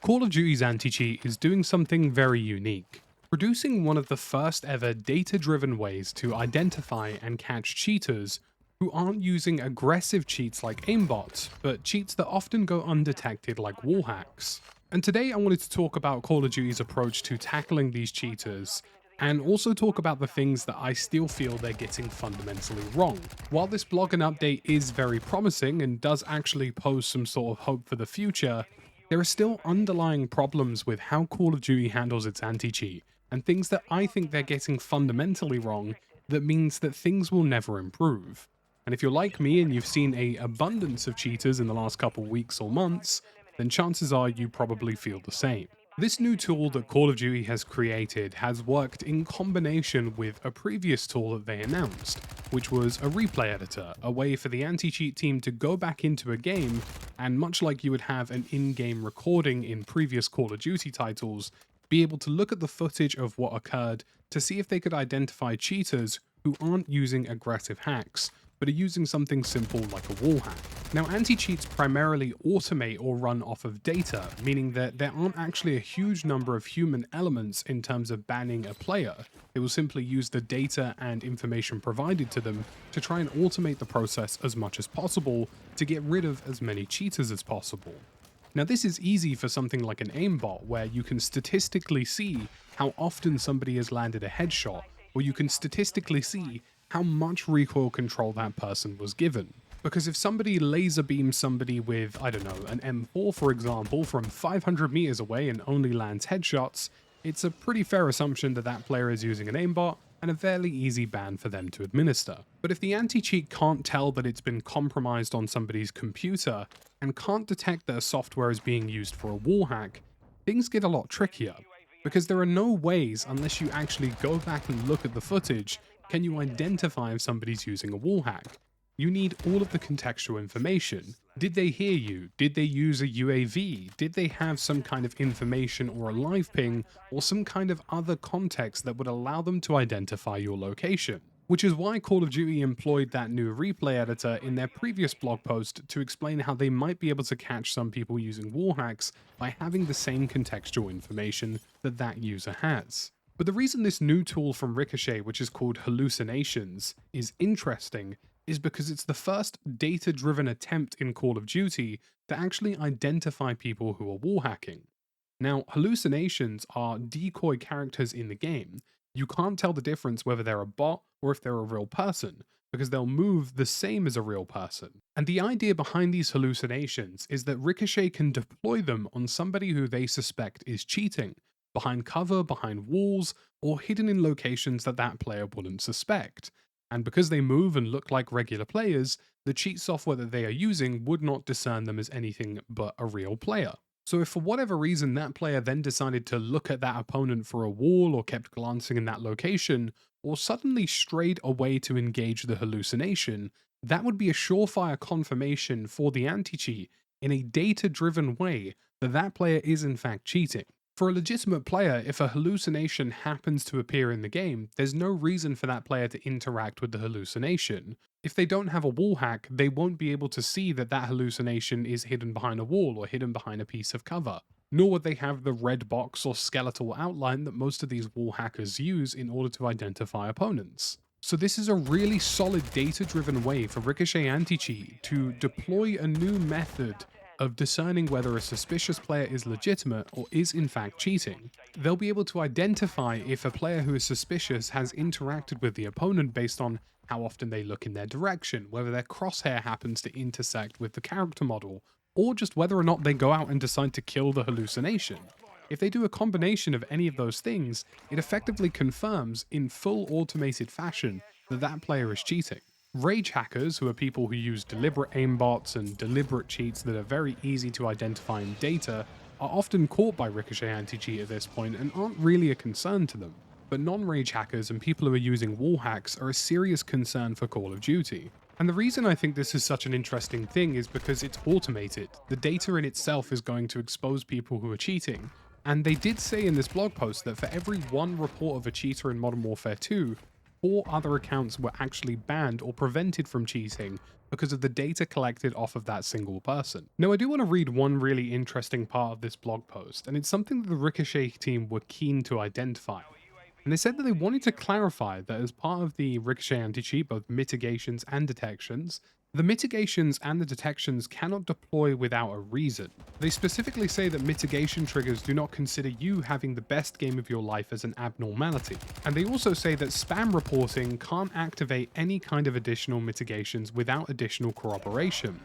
Call of Duty's anti-cheat is doing something very unique, producing one of the first ever data-driven ways to identify and catch cheaters who aren't using aggressive cheats like aimbots, but cheats that often go undetected like wall hacks. And today I wanted to talk about Call of Duty's approach to tackling these cheaters, and also talk about the things that I still feel they're getting fundamentally wrong. While this blog and update is very promising and does actually pose some sort of hope for the future, there are still underlying problems with how Call of Duty handles its anti-cheat, and things that I think they're getting fundamentally wrong that means that things will never improve. And if you're like me and you've seen an abundance of cheaters in the last couple weeks or months, then chances are you probably feel the same. This new tool that Call of Duty has created has worked in combination with a previous tool that they announced, which was a replay editor, a way for the anti-cheat team to go back into a game and, much like you would have an in-game recording in previous Call of Duty titles, be able to look at the footage of what occurred to see if they could identify cheaters who aren't using aggressive hacks, but are using something simple like a wall hack. Now, anti-cheats primarily automate or run off of data, meaning that there aren't actually a huge number of human elements in terms of banning a player. They will simply use the data and information provided to them to try and automate the process as much as possible to get rid of as many cheaters as possible. Now, this is easy for something like an aimbot, where you can statistically see how often somebody has landed a headshot, or you can statistically see how much recoil control that person was given. Because if somebody laser beams somebody with, I don't know, an M4 for example, from 500 meters away and only lands headshots, it's a pretty fair assumption that that player is using an aimbot, and a fairly easy ban for them to administer. But if the anti-cheat can't tell that it's been compromised on somebody's computer, and can't detect that a software is being used for a wall hack, things get a lot trickier. Because there are no ways, unless you actually go back and look at the footage, can you identify if somebody's using a wall hack. You need all of the contextual information. Did they hear you? Did they use a UAV? Did they have some kind of information or a live ping, or some kind of other context that would allow them to identify your location? Which is why Call of Duty employed that new replay editor in their previous blog post to explain how they might be able to catch some people using wall hacks by having the same contextual information that that user has. But the reason this new tool from Ricochet, which is called Hallucinations, is interesting is because it's the first data-driven attempt in Call of Duty to actually identify people who are wall hacking. Now, hallucinations are decoy characters in the game. You can't tell the difference whether they're a bot or if they're a real person, because they'll move the same as a real person. And the idea behind these hallucinations is that Ricochet can deploy them on somebody who they suspect is cheating, behind cover, behind walls, or hidden in locations that that player wouldn't suspect. And because they move and look like regular players, the cheat software that they are using would not discern them as anything but a real player. So if for whatever reason that player then decided to look at that opponent for a wall, or kept glancing in that location, or suddenly strayed away to engage the hallucination, that would be a surefire confirmation for the anti-cheat in a data-driven way that that player is in fact cheating. For a legitimate player, if a hallucination happens to appear in the game, there's no reason for that player to interact with the hallucination. If they don't have a wall hack, they won't be able to see that that hallucination is hidden behind a wall or hidden behind a piece of cover. Nor would they have the red box or skeletal outline that most of these wall hackers use in order to identify opponents. So this is a really solid data-driven way for Ricochet Anti-Cheat to deploy a new method of discerning whether a suspicious player is legitimate or is in fact cheating. They'll be able to identify if a player who is suspicious has interacted with the opponent based on how often they look in their direction, whether their crosshair happens to intersect with the character model, or just whether or not they go out and decide to kill the hallucination. If they do a combination of any of those things, it effectively confirms in full automated fashion that that player is cheating. Rage hackers, who are people who use deliberate aimbots and deliberate cheats that are very easy to identify in data, are often caught by Ricochet anti-cheat at this point and aren't really a concern to them. But non-rage hackers and people who are using wall hacks are a serious concern for Call of Duty. And the reason I think this is such an interesting thing is because it's automated. The data in itself is going to expose people who are cheating. And they did say in this blog post that for every one report of a cheater in Modern Warfare 2, 4 other accounts were actually banned or prevented from cheating because of the data collected off of that single person. Now, I do want to read one really interesting part of this blog post, and it's something that the Ricochet team were keen to identify. And they said that they wanted to clarify that as part of the Ricochet anti-cheat, both mitigations and detections, the mitigations and the detections cannot deploy without a reason. They specifically say that mitigation triggers do not consider you having the best game of your life as an abnormality. And they also say that spam reporting can't activate any kind of additional mitigations without additional corroboration.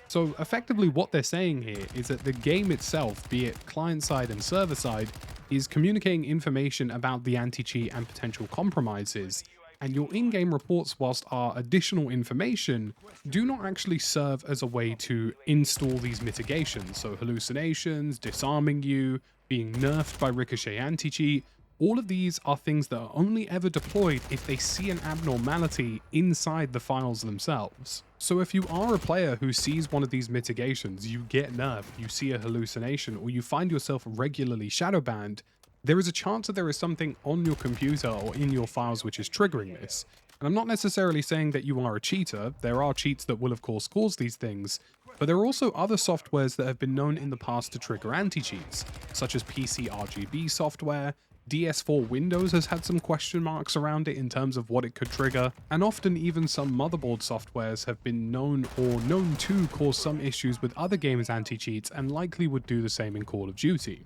So effectively what they're saying here is that the game itself, be it client side and server side, is communicating information about the anti-cheat and potential compromises, and your in-game reports, whilst are additional information, do not actually serve as a way to install these mitigations. So hallucinations, disarming you, being nerfed by Ricochet anti-cheat, all of these are things that are only ever deployed if they see an abnormality inside the files themselves. So if you are a player who sees one of these mitigations, you get nerfed, you see a hallucination, or you find yourself regularly shadow banned, there is a chance that there is something on your computer or in your files which is triggering this. And I'm not necessarily saying that you are a cheater. There are cheats that will of course cause these things, but there are also other softwares that have been known in the past to trigger anti-cheats, such as PC RGB software. DS4 Windows has had some question marks around it in terms of what it could trigger, and often even some motherboard softwares have been known or known to cause some issues with other games' anti-cheats and likely would do the same in Call of Duty.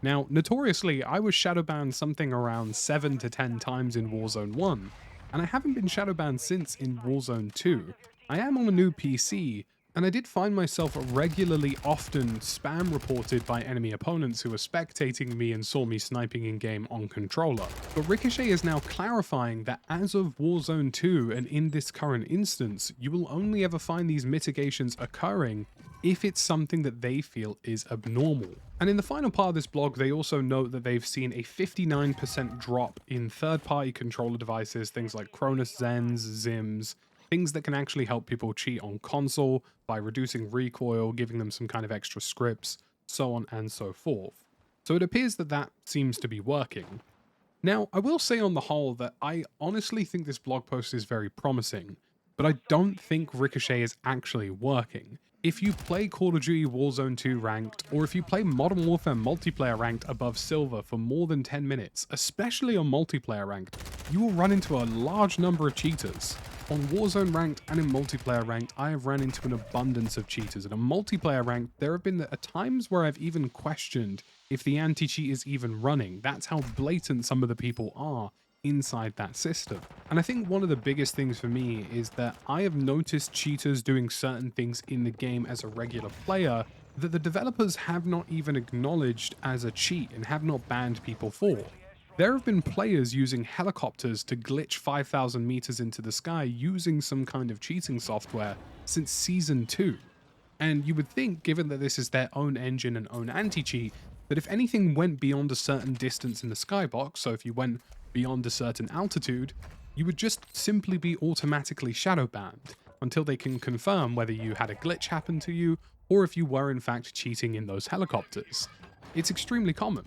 Now, notoriously, I was shadow banned something around 7 to 10 times in Warzone 1, and I haven't been shadow banned since in Warzone 2. I am on a new PC, and I did find myself regularly often spam reported by enemy opponents who were spectating me and saw me sniping in-game on controller. But Ricochet is now clarifying that as of Warzone 2 and in this current instance, you will only ever find these mitigations occurring if it's something that they feel is abnormal. And in the final part of this blog, they also note that they've seen a 59% drop in third-party controller devices, things like Cronus Zens, Zims, things that can actually help people cheat on console by reducing recoil, giving them some kind of extra scripts, so on and so forth. So it appears that that seems to be working. Now, I will say on the whole that I honestly think this blog post is very promising, but I don't think Ricochet is actually working. If you play Call of Duty Warzone 2 ranked, or if you play Modern Warfare multiplayer ranked above silver for more than 10 minutes, especially on multiplayer ranked, you will run into a large number of cheaters. On Warzone ranked and in multiplayer ranked, I have ran into an abundance of cheaters. And on multiplayer ranked, there have been times where I've even questioned if the anti-cheat is even running. That's how blatant some of the people are inside that system. And I think one of the biggest things for me is that I have noticed cheaters doing certain things in the game as a regular player that the developers have not even acknowledged as a cheat and have not banned people for. There have been players using helicopters to glitch 5,000 meters into the sky using some kind of cheating software since Season 2. And you would think, given that this is their own engine and own anti-cheat, that if anything went beyond a certain distance in the skybox, so if you went beyond a certain altitude, you would just simply be automatically shadow banned until they can confirm whether you had a glitch happen to you or if you were in fact cheating in those helicopters. It's extremely common.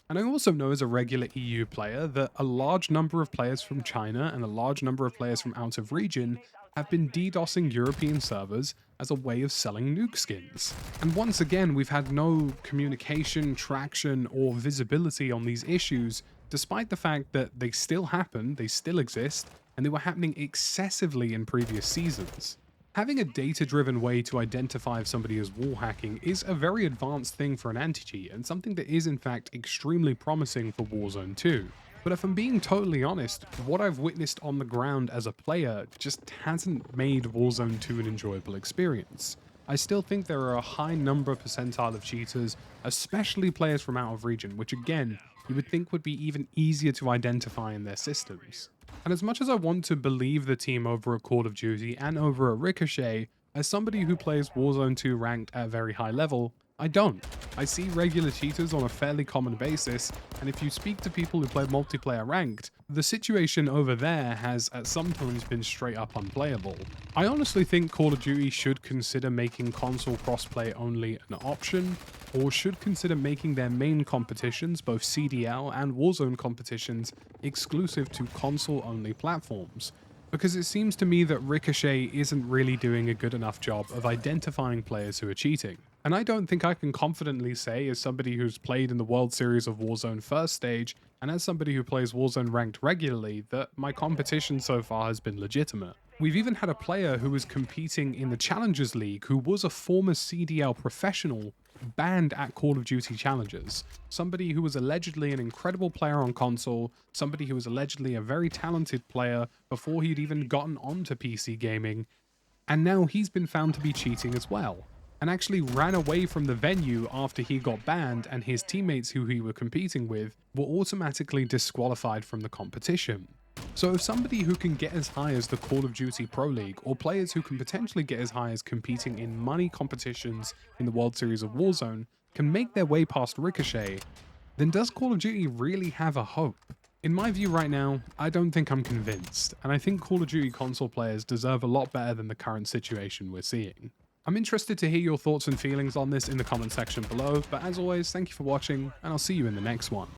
And I also know as a regular EU player that a large number of players from China and a large number of players from out of region have been DDoSing European servers as a way of selling nuke skins. And once again, we've had no communication, traction, or visibility on these issues, despite the fact that they still happen, they still exist, and they were happening excessively in previous seasons. Having a data-driven way to identify if somebody is wall hacking is a very advanced thing for an anti-cheat, and something that is in fact extremely promising for Warzone 2. But if I'm being totally honest, what I've witnessed on the ground as a player just hasn't made Warzone 2 an enjoyable experience. I still think there are a high number of percentile of cheaters, especially players from out of region, which again, you would think would be even easier to identify in their systems. And as much as I want to believe the team over at Call of Duty and over at Ricochet, as somebody who plays Warzone 2 ranked at a very high level, I don't. I see regular cheaters on a fairly common basis, and if you speak to people who play multiplayer ranked, the situation over there has at some times been straight up unplayable. I honestly think Call of Duty should consider making console crossplay only an option, or should consider making their main competitions, both CDL and Warzone competitions, exclusive to console-only platforms. Because it seems to me that Ricochet isn't really doing a good enough job of identifying players who are cheating. And I don't think I can confidently say, as somebody who's played in the World Series of Warzone first stage, and as somebody who plays Warzone ranked regularly, that my competition so far has been legitimate. We've even had a player who was competing in the Challengers League who was a former CDL professional banned at Call of Duty Challengers. Somebody who was allegedly an incredible player on console, somebody who was allegedly a very talented player before he'd even gotten onto PC gaming, and now he's been found to be cheating as well, and actually ran away from the venue after he got banned, and his teammates who he were competing with were automatically disqualified from the competition. So if somebody who can get as high as the Call of Duty Pro League, or players who can potentially get as high as competing in money competitions in the World Series of Warzone can make their way past Ricochet, then does Call of Duty really have a hope? In my view right now, I don't think I'm convinced, and I think Call of Duty console players deserve a lot better than the current situation we're seeing. I'm interested to hear your thoughts and feelings on this in the comment section below, but as always, thank you for watching, and I'll see you in the next one.